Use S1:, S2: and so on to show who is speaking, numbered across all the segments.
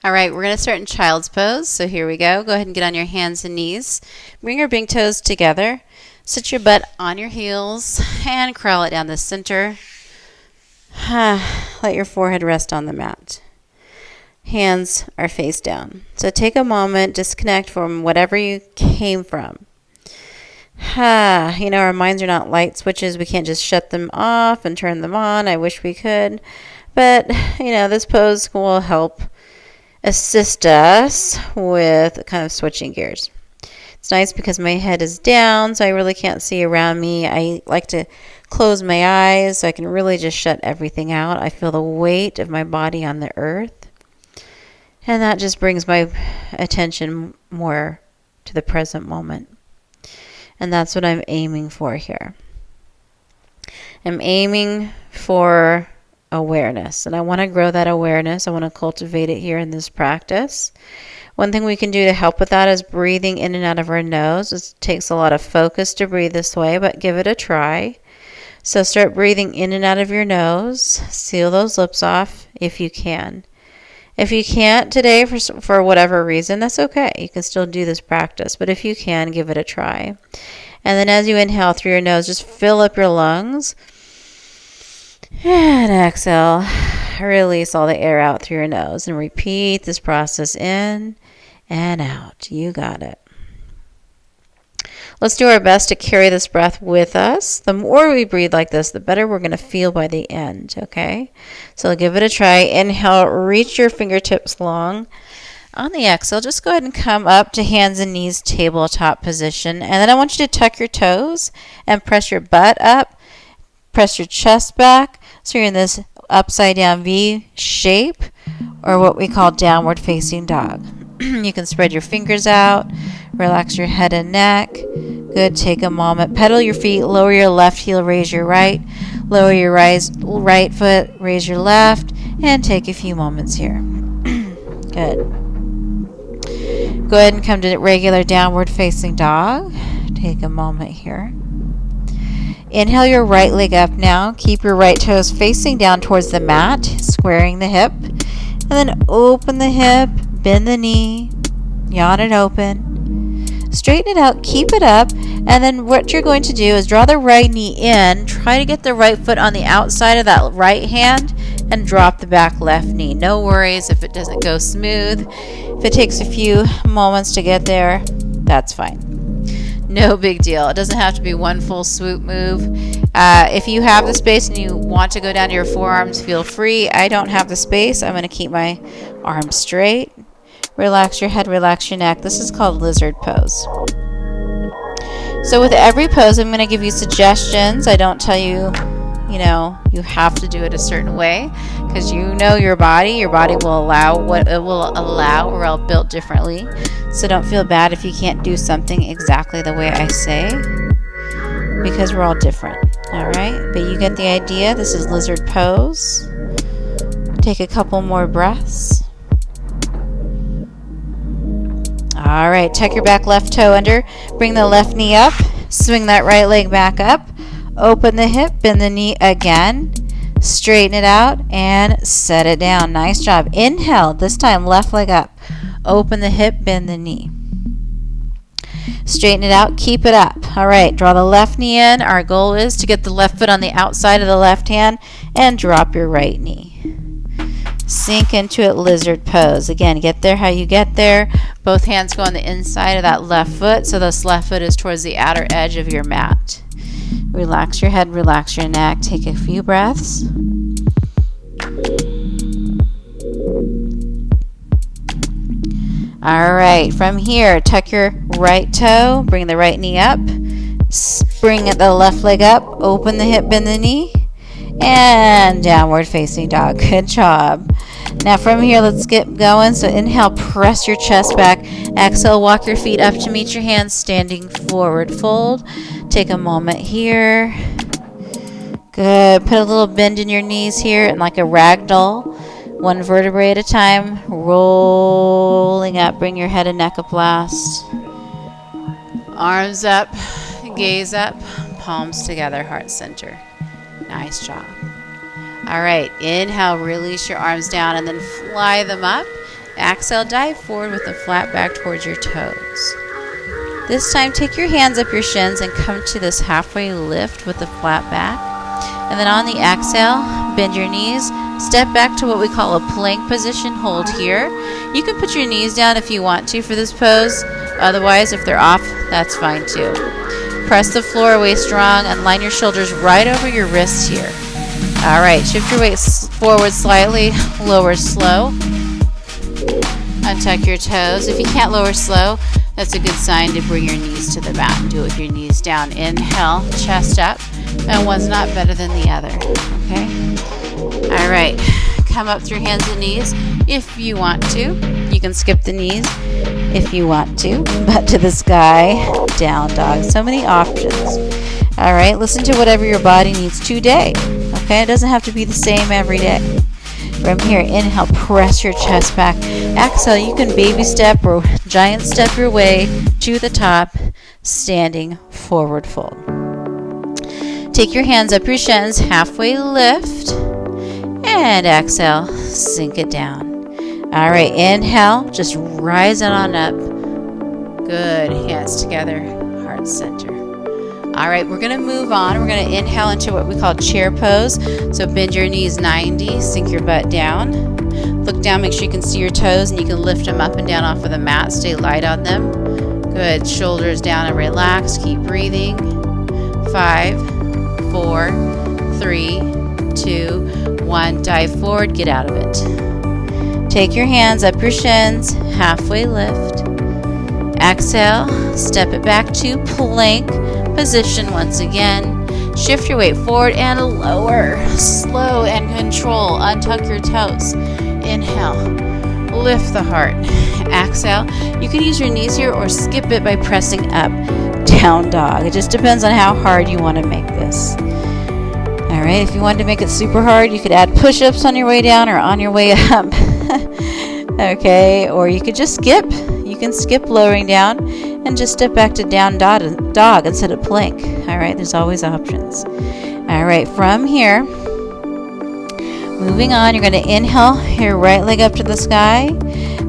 S1: All right, we're going to start in child's pose. So here we go. Go ahead and get on your hands and knees. Bring your big toes together. Sit your butt on your heels and crawl it down the center. Let your forehead rest on the mat. Hands are face down. So take a moment, disconnect from whatever you came from. Our minds are not light switches. We can't just shut them off and turn them on. I wish we could. But, this pose will help assist us with kind of switching gears. It's nice because my head is down, so I really can't see around me. I like to close my eyes so I can really just shut everything out. I feel the weight of my body on the earth. And that just brings my attention more to the present moment. And that's what I'm aiming for here. I'm aiming for awareness, and I want to grow that awareness. I want to cultivate it here in this practice. One thing we can do to help with that is breathing in and out of our nose. It takes a lot of focus to breathe this way, but give it a try. So start breathing in and out of your nose. Seal those lips off if you can. If you can't today for whatever reason, that's okay. You can still do this practice, but if you can, give it a try. And then as you inhale through your nose, just fill up your lungs. And exhale, release all the air out through your nose and repeat this process in and out. You got it. Let's do our best to carry this breath with us. The more we breathe like this, the better we're going to feel by the end, okay? So give it a try. Inhale, reach your fingertips long. On the exhale, just go ahead and come up to hands and knees, tabletop position. And then I want you to tuck your toes and press your butt up. Press your chest back, so you're in this upside down V shape, or what we call downward facing dog. You can spread your fingers out, relax your head and neck. Good, take a moment. Pedal your feet, lower your left heel, raise your right. Lower your right foot, raise your left, and take a few moments here. Good. Go ahead and come to regular downward facing dog. Take a moment here. Inhale your right leg up now. Keep your right toes facing down towards the mat, squaring the hip. And then open the hip, bend the knee, yawn it open. Straighten it out, keep it up. And then what you're going to do is draw the right knee in. Try to get the right foot on the outside of that right hand and drop the back left knee. No worries if it doesn't go smooth. If it takes a few moments to get there, that's fine. No big deal. It doesn't have to be one full swoop move. If you have the space and you want to go down to your forearms, feel free. I don't have the space. I'm going to keep my arms straight. Relax your head, relax your neck. This is called lizard pose. So with every pose, I'm going to give you suggestions. I don't tell you, you have to do it a certain way, because your body. Your body will allow what it will allow. We're all built differently. So don't feel bad if you can't do something exactly the way I say, because we're all different. All right? But you get the idea. This is lizard pose. Take a couple more breaths. All right. Tuck your back left toe under. Bring the left knee up. Swing that right leg back up. Open the hip. Bend the knee again. Straighten it out and set it down. Nice job. Inhale. This time left leg up. Open the hip, bend the knee. Straighten it out, keep it up. All right, draw the left knee in. Our goal is to get the left foot on the outside of the left hand and drop your right knee. Sink into it, lizard pose. Again, get there how you get there. Both hands go on the inside of that left foot, so this left foot is towards the outer edge of your mat. Relax your head, relax your neck. Take a few breaths. All right, from here, tuck your right toe, bring the right knee up, bring the left leg up, open the hip, bend the knee, and downward facing dog. Good job. Now from here, let's get going. So inhale, press your chest back. Exhale, walk your feet up to meet your hands, standing forward fold. Take a moment here. Good. Put a little bend in your knees here and like a ragdoll. One vertebrae at a time, rolling up. Bring your head and neck up last. Arms up, gaze up, palms together, heart center. Nice job. All right, inhale, release your arms down and then fly them up Exhale, dive forward with the flat back towards your toes. This time, take your hands up your shins and come to this halfway lift with the flat back. And then on the exhale, bend your knees, step back to what we call a plank position, hold here. You can put your knees down if you want to for this pose. Otherwise, if they're off, that's fine too. Press the floor away strong and line your shoulders right over your wrists here. All right, shift your weight forward slightly, lower slow. Untuck your toes. If you can't lower slow, that's a good sign to bring your knees to the mat and do it with your knees down. Inhale, chest up, and one's not better than the other, okay? All right, come up through hands and knees if you want to. You can skip the knees if you want to, but to the sky, down dog. So many options. All right, listen to whatever your body needs today, okay? It doesn't have to be the same every day. From here, inhale, press your chest back. Exhale, you can baby step or giant step your way to the top, standing forward fold. Take your hands up your shins, halfway lift, and exhale, sink it down. All right, inhale, just rise it on up. Good, hands together, heart center. All right, we're going to move on. We're going to inhale into what we call chair pose. So bend your knees 90, sink your butt down. Look down, make sure you can see your toes, and you can lift them up and down off of the mat. Stay light on them. Good, shoulders down and relax. Keep breathing. 5, 4, 3, 2, 1. Dive forward, get out of it. Take your hands up your shins, halfway lift. Exhale, step it back to plank position once again. Shift your weight forward and lower. Slow and control. Untuck your toes. Inhale. Lift the heart. Exhale. You can use your knees here or skip it by pressing up. Down dog. It just depends on how hard you want to make this. All right. If you wanted to make it super hard, you could add push-ups on your way down or on your way up. Okay. Or you could just skip. You can skip lowering down and just step back to down dog instead of plank. All right, there's always options. All right, from here, moving on, you're going to inhale your right leg up to the sky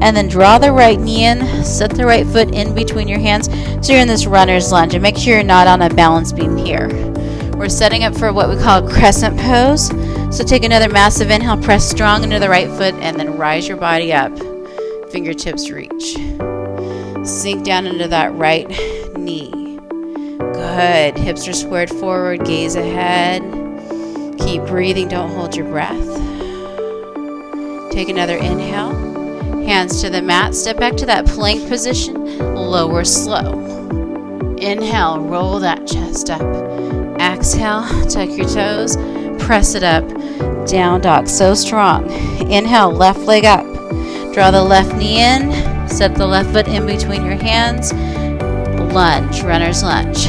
S1: and then draw the right knee in, set the right foot in between your hands so you're in this runner's lunge, and make sure you're not on a balance beam here. We're setting up for what we call a crescent pose. So take another massive inhale, press strong into the right foot, and then rise your body up. Fingertips reach. Sink down into that right knee. Good. Hips are squared forward. Gaze ahead. Keep breathing. Don't hold your breath. Take another inhale. Hands to the mat. Step back to that plank position. Lower slow. Inhale. Roll that chest up. Exhale. Tuck your toes. Press it up. Down dog. So strong. Inhale. Left leg up. Draw the left knee in. Set the left foot in between your hands. Lunge, runner's lunge.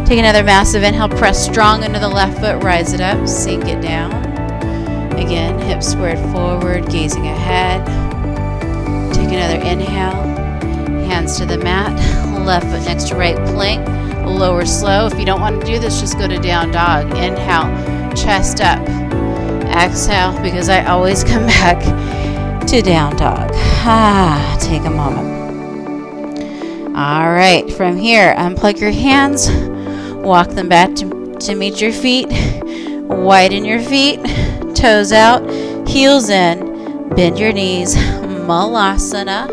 S1: Take another massive inhale. Press strong into the left foot. Rise it up. Sink it down. Again, hips squared forward, gazing ahead. Take another inhale. Hands to the mat. Left foot next to right plank. Lower slow. If you don't want to do this, just go to down dog. Inhale, chest up. Exhale, because I always come back to down dog. Take a moment. All right, from here, unplug your hands, walk them back to meet your feet, widen your feet, toes out, heels in, bend your knees, Malasana,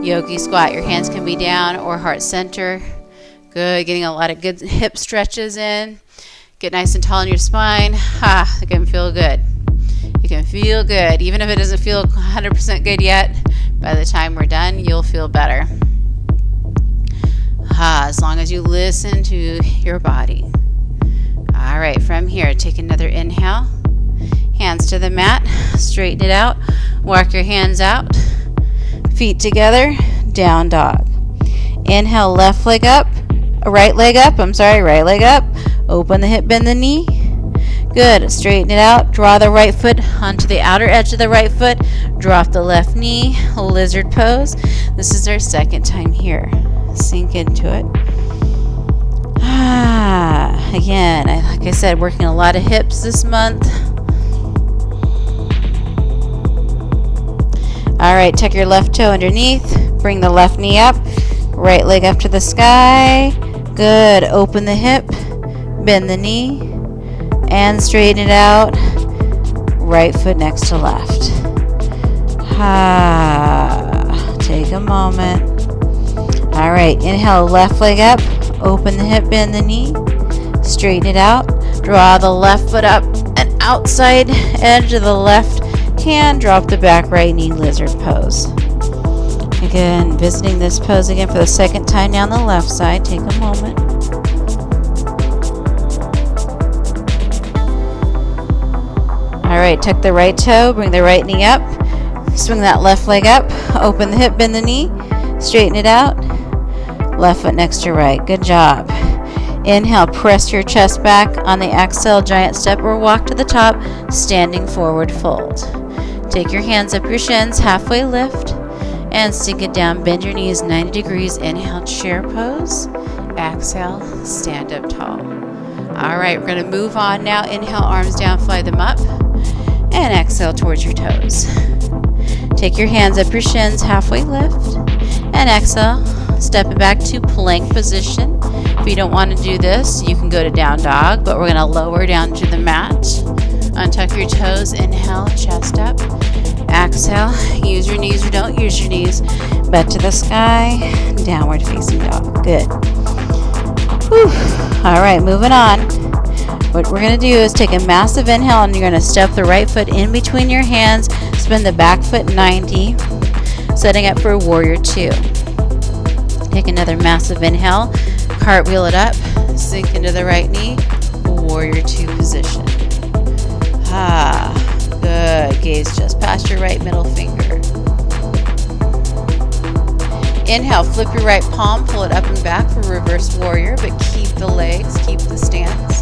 S1: Yogi Squat. Your hands can be down or heart center. Good, getting a lot of good hip stretches in. Get nice and tall in your spine. It can feel good. You can feel good. Even if it doesn't feel 100% good yet, by the time we're done, you'll feel better. As long as you listen to your body. All right, from here, take another inhale. Hands to the mat, straighten it out. Walk your hands out. Feet together, down dog. Inhale, left leg up. Right leg up. Open the hip, bend the knee. Good. Straighten it out. Draw the right foot onto the outer edge of the right foot. Drop the left knee. Lizard pose. This is our second time here. Sink into it. Again, like I said, working a lot of hips this month. All right, tuck your left toe underneath. Bring the left knee up. Right leg up to the sky. Good. Open the hip. Bend the knee. And straighten it out. Right foot next to left. Take a moment. All right, inhale, left leg up. Open the hip, bend the knee. Straighten it out. Draw the left foot up and outside edge of the left hand. Drop the back right knee, lizard pose. Again, visiting this pose again for the second time now on the left side. Take a moment. All right, tuck the right toe, bring the right knee up. Swing that left leg up. Open the hip, bend the knee. Straighten it out. Left foot next to right. Good job. Inhale, press your chest back. On the exhale, giant step or walk to the top, standing forward fold. Take your hands up your shins, halfway lift, and sink it down. Bend your knees 90 degrees. Inhale, chair pose. Exhale, stand up tall. All right, we're going to move on now. Inhale, arms down, fly them up, and exhale towards your toes. Take your hands up your shins, halfway lift, and exhale. Step it back to plank position. If you don't want to do this, you can go to down dog, but we're going to lower down to the mat. Untuck your toes. Inhale, chest up. Exhale, use your knees or don't use your knees. Back to the sky, downward facing dog. Good. Whew. All right, moving on. What we're going to do is take a massive inhale, and you're going to step the right foot in between your hands, spin the back foot 90, setting up for warrior 2. Take another massive inhale, cartwheel it up, sink into the right knee, warrior 2 position. Good. Gaze just past your right middle finger. Inhale, flip your right palm, pull it up and back for reverse warrior, but keep the legs, keep the stance.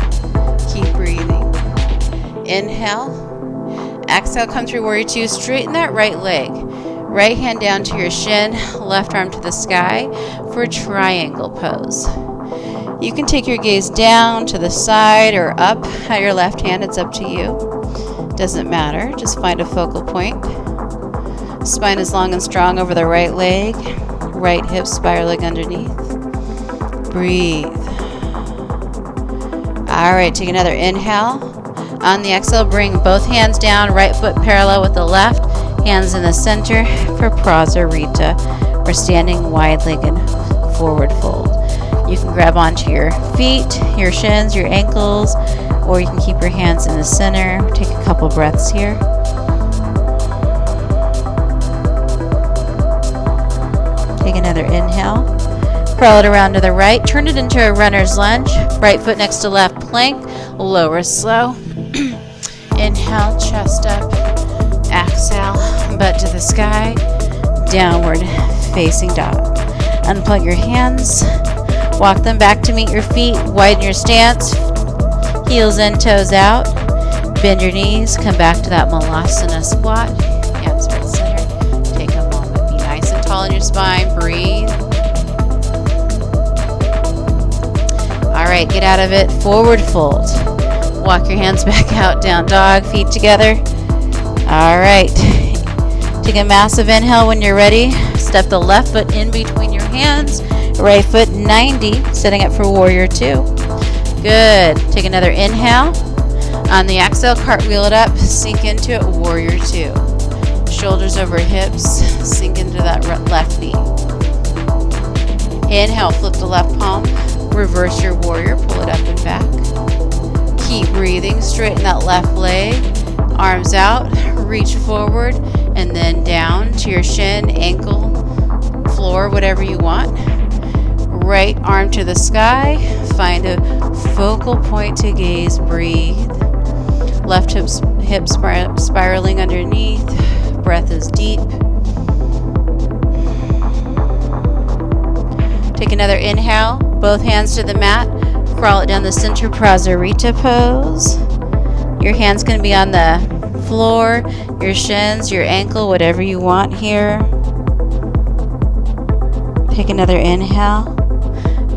S1: Keep breathing. Inhale. Exhale, come through warrior 2. Straighten that right leg. Right hand down to your shin, left arm to the sky for triangle pose. You can take your gaze down to the side or up at your left hand. It's up to you. Doesn't matter. Just find a focal point. Spine is long and strong over the right leg. Right hip spiraling underneath. Breathe. All right, take another inhale. On the exhale, bring both hands down, right foot parallel with the left, hands in the center for Prasarita. We're standing wide-legged forward fold. You can grab onto your feet, your shins, your ankles, or you can keep your hands in the center. Take a couple breaths here. Take another inhale. Curl it around to the right. Turn it into a runner's lunge. Right foot next to left plank. Lower slow. Inhale, chest up. Exhale, butt to the sky. Downward facing dog. Unplug your hands. Walk them back to meet your feet. Widen your stance. Heels in, toes out. Bend your knees. Come back to that Malasana squat. Hands right center. Take a moment. Be nice and tall in your spine. Breathe. All right, get out of it. Forward fold. Walk your hands back out. Down dog. Feet together. All right. Take a massive inhale when you're ready. Step the left foot in between your hands. Right foot 90. Setting up for warrior 2. Good. Take another inhale. On the exhale, cartwheel it up. Sink into it. Warrior 2. Shoulders over hips. Sink into that left knee. Inhale. Flip the left palm. Reverse your warrior. Pull it up and back. Keep breathing. Straighten that left leg. Arms out. Reach forward. And then down to your shin, ankle, floor, whatever you want. Right arm to the sky. Find a focal point to gaze. Breathe. Left hip spiraling underneath. Breath is deep. Take another inhale. Both hands to the mat. Crawl it down the center, Prasarita pose. Your hand's going to be on the floor, your shins, your ankle, whatever you want here. Take another inhale.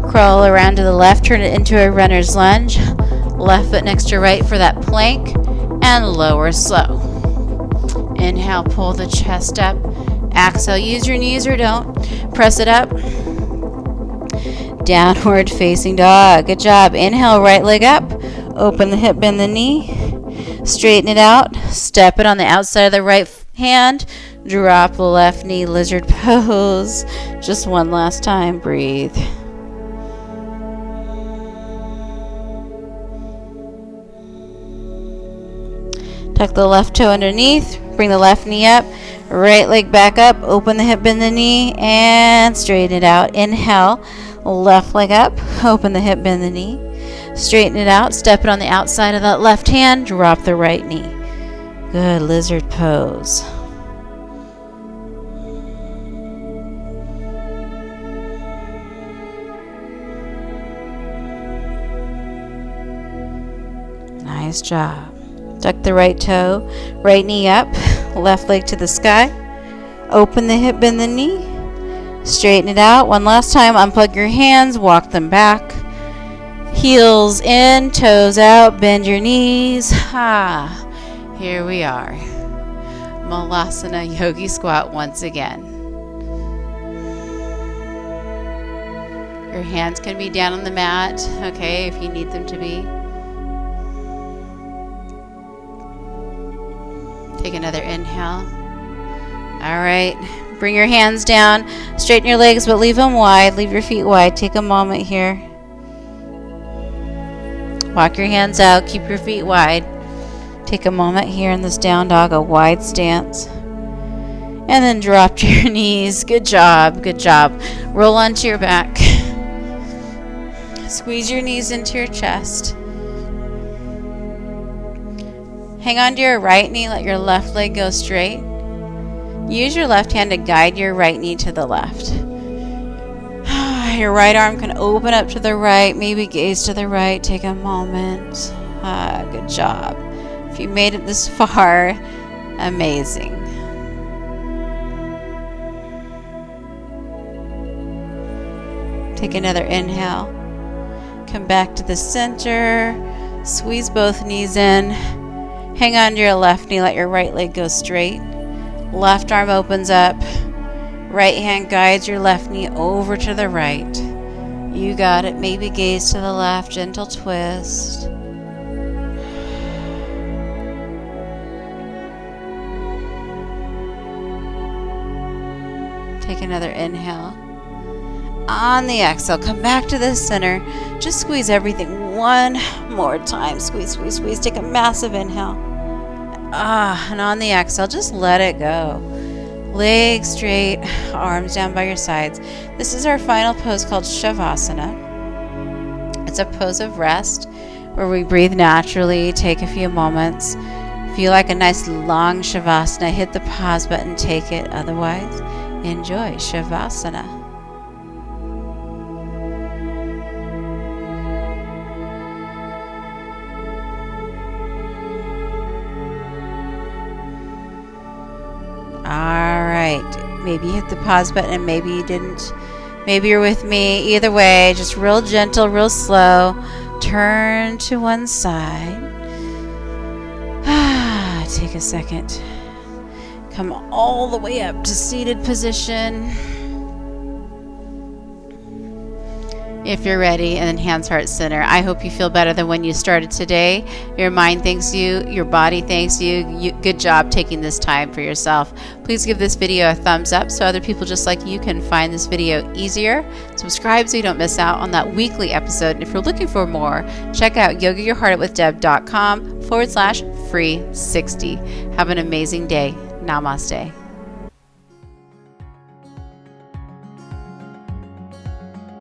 S1: Crawl around to the left, turn it into a runner's lunge. Left foot next to right for that plank, and lower slow. Inhale, pull the chest up. Exhale, use your knees or don't. Press it up. Downward facing dog. Good job. Inhale, right leg up. Open the hip, bend the knee. Straighten it out. Step it on the outside of the right hand. Drop the left knee, lizard pose. Just one last time. Breathe. Tuck the left toe underneath. Bring the left knee up. Right leg back up. Open the hip, bend the knee, and straighten it out. Inhale. Left leg up. Open the hip, bend the knee. Straighten it out. Step it on the outside of that left hand. Drop the right knee. Good. Lizard pose. Nice job. Tuck the right toe, right knee up, left leg to the sky. Open the hip, bend the knee. Straighten it out. One last time. Unplug your hands, walk them back. Heels in, toes out, bend your knees. Here we are. Malasana Yogi Squat once again. Your hands can be down on the mat, okay, if you need them to be. Take another inhale. All right. Bring your hands down. Straighten your legs, but leave them wide. Leave your feet wide. Take a moment here. Walk your hands out. Keep your feet wide. Take a moment here in this down dog, a wide stance. And then drop to your knees. Good job. Good job. Roll onto your back. Squeeze your knees into your chest. Hang on to your right knee. Let your left leg go straight. Use your left hand to guide your right knee to the left. Your right arm can open up to the right. Maybe gaze to the right. Take a moment. Good job. If you made it this far, amazing. Take another inhale. Come back to the center. Squeeze both knees in. Hang on to your left knee. Let your right leg go straight. Left arm opens up. Right hand guides your left knee over to the right. You got it. Maybe gaze to the left. Gentle twist. Take another inhale. On the exhale, come back to the center. Just squeeze everything one more time. Squeeze, squeeze, squeeze. Take a massive inhale. And on the exhale, just let it go. Legs straight, arms down by your sides. This is our final pose called Shavasana. It's a pose of rest where we breathe naturally, take a few moments. If you like a nice long Shavasana, hit the pause button, take it. Otherwise, enjoy Shavasana. Alright, maybe you hit the pause button and maybe you didn't. Maybe you're with me. Either way, just real gentle, real slow. Turn to one side. Take a second. Come all the way up to seated position. If you're ready, and then hands, heart, center. I hope you feel better than when you started today. Your mind thanks you. Your body thanks you. Good job taking this time for yourself. Please give this video a thumbs up so other people just like you can find this video easier. Subscribe so you don't miss out on that weekly episode. And if you're looking for more, check out yogayourheartitwithdeb.com/free60. Have an amazing day. Namaste.